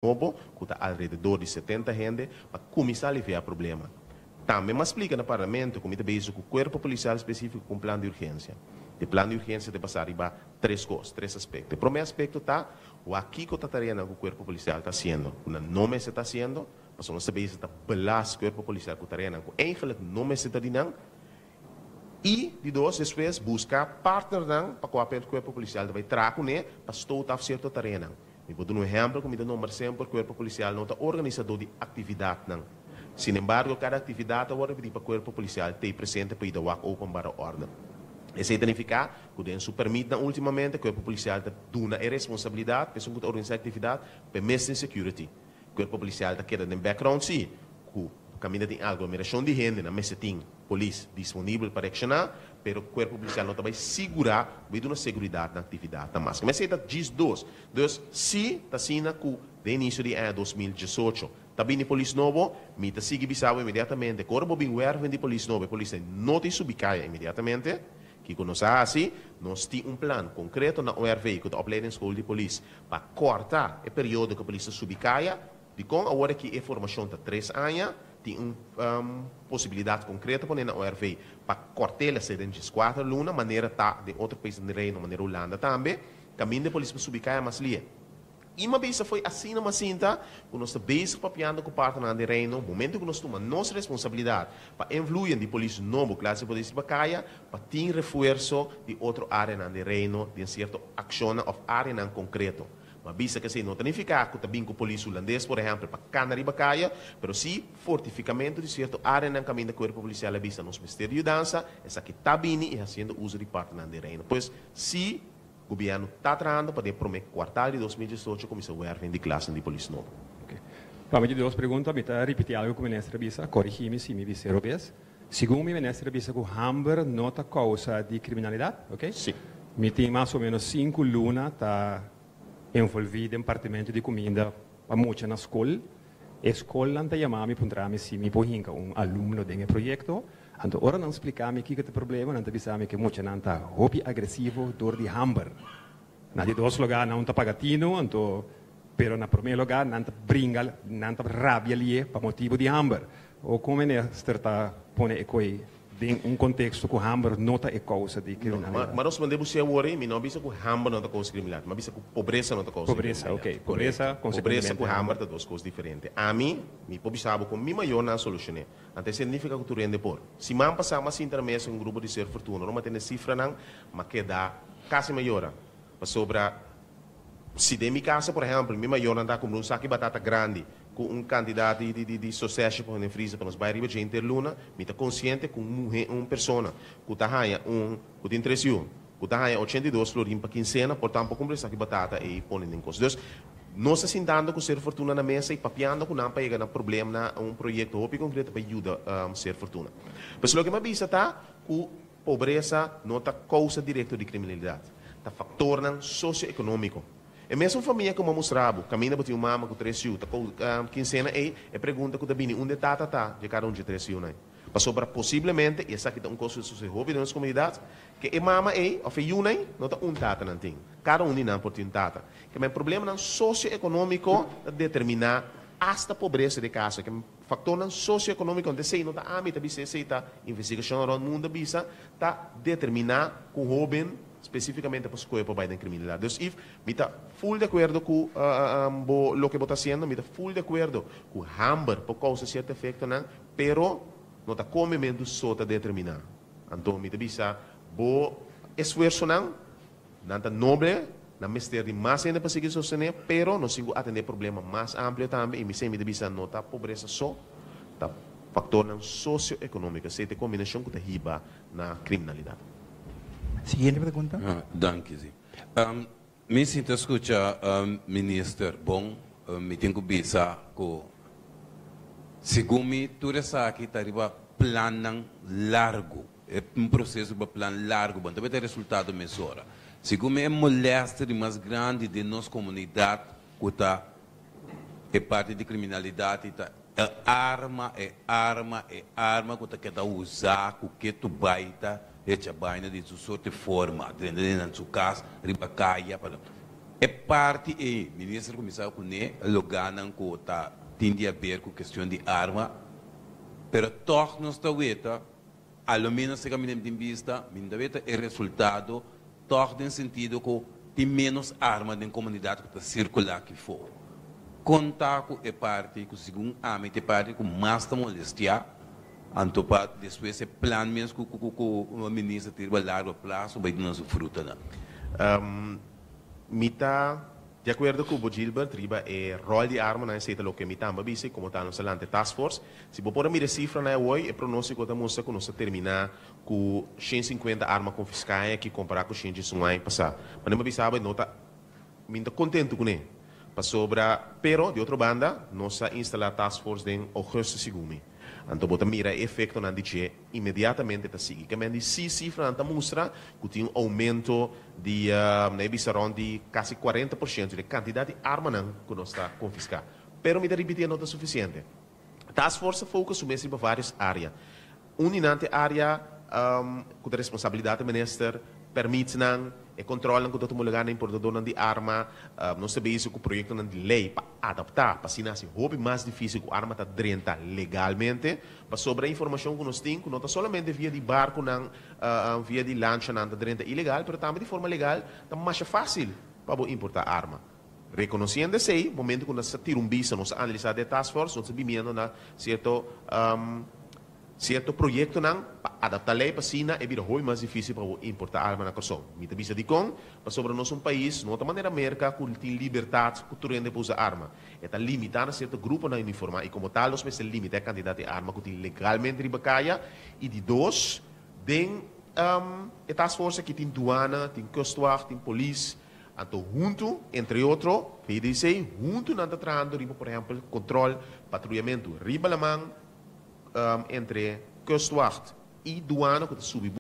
Novo, que está alrededor de 70 gente, para começar a aliviar o problema. Também me explica no Parlamento como está bem com o corpo policial específico com plano de urgência. O plano de urgência de passar riba três coisas, três aspectos. O primeiro aspecto está o aqui que está tarefa que o corpo policial está fazendo. O nome se está fazendo, mas nós sabemos que está belas o corpo policial que tarefa que eigenlijk nome se está dando. E, de dois, depois, buscar partner para o papel do corpo policial vai trazer para estar certo tarefa. Eu vou dar um exemplo, como eu número sempre, o corpo policial não está organizador de atividade. Sin embargo, cada atividade agora pedir para o corpo policial ter presente para ir dar open para a ordem. Isso significa que o denso permite, ultimamente, o corpo policial está dando a responsabilidade, para a organizar a atividade, para missing security. O corpo policial está quedando no background, sim, que caminha tem aglomeração de gente, na mesa tem polícia disponível para accionar, mas o corpo policial não vai segurar, vai dar uma segurança na atividade. Mas isso diz dois. Então, se está sendo que de início de ano 2018, está vindo a polícia nova, me está seguindo bisava imediatamente, corpo bem werven de polícia nova, a polícia não te subicaia imediatamente, que nós assim, nós temos plano concreto na ORV, que é a opleidingschool de polícia, para cortar o período que a polícia subicaia, de com agora que a formação está 3 anos, tem uma possibilidade concreta para na ORV para cortar a sedentes 4 lunas, maneira tá de outro país no reino, maneira Holanda também, caminho de polícia para subicaia mais lia. E uma vez foi assim numa cinta, que nós estamos bem papiando com o partner do reino, no momento que nós tomamos nossa responsabilidade para influir de polícia nova, classe de polícia bacaia, para ter reforço de outra área do reino, de certa ação ou área em concreto. Mas bisa que se não significa que também com a polícia holandesa, por exemplo, para Canary bacaia, mas sim fortificamento de certa área no caminho do corpo policial, bisa nos ministério de dança, essa que está bem e fazendo uso de partner do reino. Pois, se o governo está tratando para o primeiro quartal de 2018 começar a ver de classe de polícia nova. Vamos de duas perguntas, me está repetir algo que o ministro Bisa, corrigir-me se me disse vez. Segundo o ministro Bisa, que o Hamburg não está causa de criminalidade, ok? Sim. Me tem mais ou menos 5 lunas está envolvido em departamento de comida para muita na escola. A escola está chamando para se me põe aluno desse projeto. Então, ora não explicar-me o que é o problema, não avisar-me que muita não está hobby agressivo dor de Hamburg. Na de dois lugares não está pagatino, então, pero na primeiro lugar não está brinca, não está rabia ali para motivo de Hamburg. Ou como é que está pondo em contexto que o Hamburg não está causa de criminalidade? Mas nós mandamos ser agora, mas não bisa que o Hamburg não está causa de criminalidade, mas bisa que a pobreza não está causa de criminalidade. Ok. Pobreza, pobreza com o Hamburg está duas coisas diferentes. A mim, me pobisabo com mim maior na solução. Então, significa que tu rende por. Se man passar mais intermédio um grupo de ser fortuna, não tem cifra não, mas que dá quase maior. Sobre se de minha casa, por exemplo, minha maior anda com um saco de batata grande, com candidato de sucesso para a frisa para nos bairros de interluna, me está consciente com uma pessoa que está que tem 31, que está 82 florins para quincena, portanto, comprar saco de batata e põe em custo. Então, nós estamos sentando com ser fortuna na mesa e papiando com não para chegar no problema na projeto ou concreto para ajudar a ser fortuna. Mas o que me avisa está que a pobreza não está causa direta de criminalidade, está fator socioeconômico. E mesmo família como mostrava, caminha para uma mama com 3 filhos, com quincena e pergunta que também onde está de cada de 3 filhos. Passou para possivelmente, e essa aqui é custo social hobby nas comunidades, que a mama ou filho não está tata não tem. Cada não pode ter tata. Que é um problema socioeconômico determinar hasta a pobreza de casa, que é um fator socioeconômico onde sei não está a mim também sei está investigação no mundo bisa está determinar com o jovem especificamente para escolher para a criminalidade. Então, if me está full de acordo com o que está fazendo, me está full de acordo com o Hamburg por causa de certo efeito, pero não está comimento só está determinar. Então, me está bisa bo esforço não está nobre, na mistério de mais ainda para seguir sostener, pero não sigo atender problema mais amplo também, e me sei me está bisa não está pobreza só, está fator socioeconômico, se tem combinação com a riba na criminalidade. Siguiente pregunta. Danke, sim. Me sinto escutar ministro bom, me tenho que pensar que segundo me tudo isso aqui está riba plano largo, é processo de plano largo, mas também tem resultado mesura. Segundo me é moléstia mais grande de nossa comunidade que está é parte de criminalidade, está arma que está querendo usar, que tu baita essa baina de sua forma, dentro da sua casa, riba caia, é parte e ministro comissário Cune loganan ko ta tindi a ver com questão de arma, pero toch não está veta, ao menos se caminha de vista, minha veta é resultado toch tem sentido que tem menos arma na comunidade que está circular aqui fora. Contato é parte que segundo a mim é parte que mais está molestia, antopa depois é plano mesmo que o ministro tira a largo prazo vai dar nossa fruta não. Mita, de acordo com o Gilbert, riba é rol de arma na aceita lo que mita ambabise como tá no salante task force. Se você pôr a cifra na hoje, é pronóstico da moça que nós terminar com 150 armas confiscadas que comparar com 100 de ano passado. Mas não me sabe, não tá muito contente com ele. Para sobra, pero de outra banda, nós instalar task force em agosto segundo. Então, bota mira efeito na dizer imediatamente está seguindo. Que men se cifra na mostra que tem um aumento de de quase 40% de quantidade de arma que nós está confiscar. Pero me dá repetir não é suficiente. Task force foca mesmo em várias áreas. Uninante área com a responsabilidade do ministro permite e controlam que todo mundo lugar na importador de arma, não sabia isso com o projeto de lei para adaptar, para se nascer hobby mais difícil que a arma está drenta legalmente, para sobre a informação que nós temos, não está somente via de barco, via de lancha, não está drenta ilegal, mas também de forma legal, está mais fácil para importar arma. Reconhecendo isso, no momento que nós tiramos bisa, nós analisamos a task force, nós sabemos na certo projeto para adaptar a lei para China é muito mais difícil para importar arma na Kosovo. Mita bisa de com, para sobre nosso país, de outra maneira América, que tem liberdade cultural de usar arma. Está limitado a certo grupo na uniforme e como tal, nós precisamos limitar a quantidade de arma que tem legalmente ribacaia e de dois, tem a task force que tem douana, tem costuar, tem polícia, então junto, entre outros, PDC, junto na trando, por exemplo, controle, patrulhamento, riba la mão, entre Kustwacht e douana, que subiu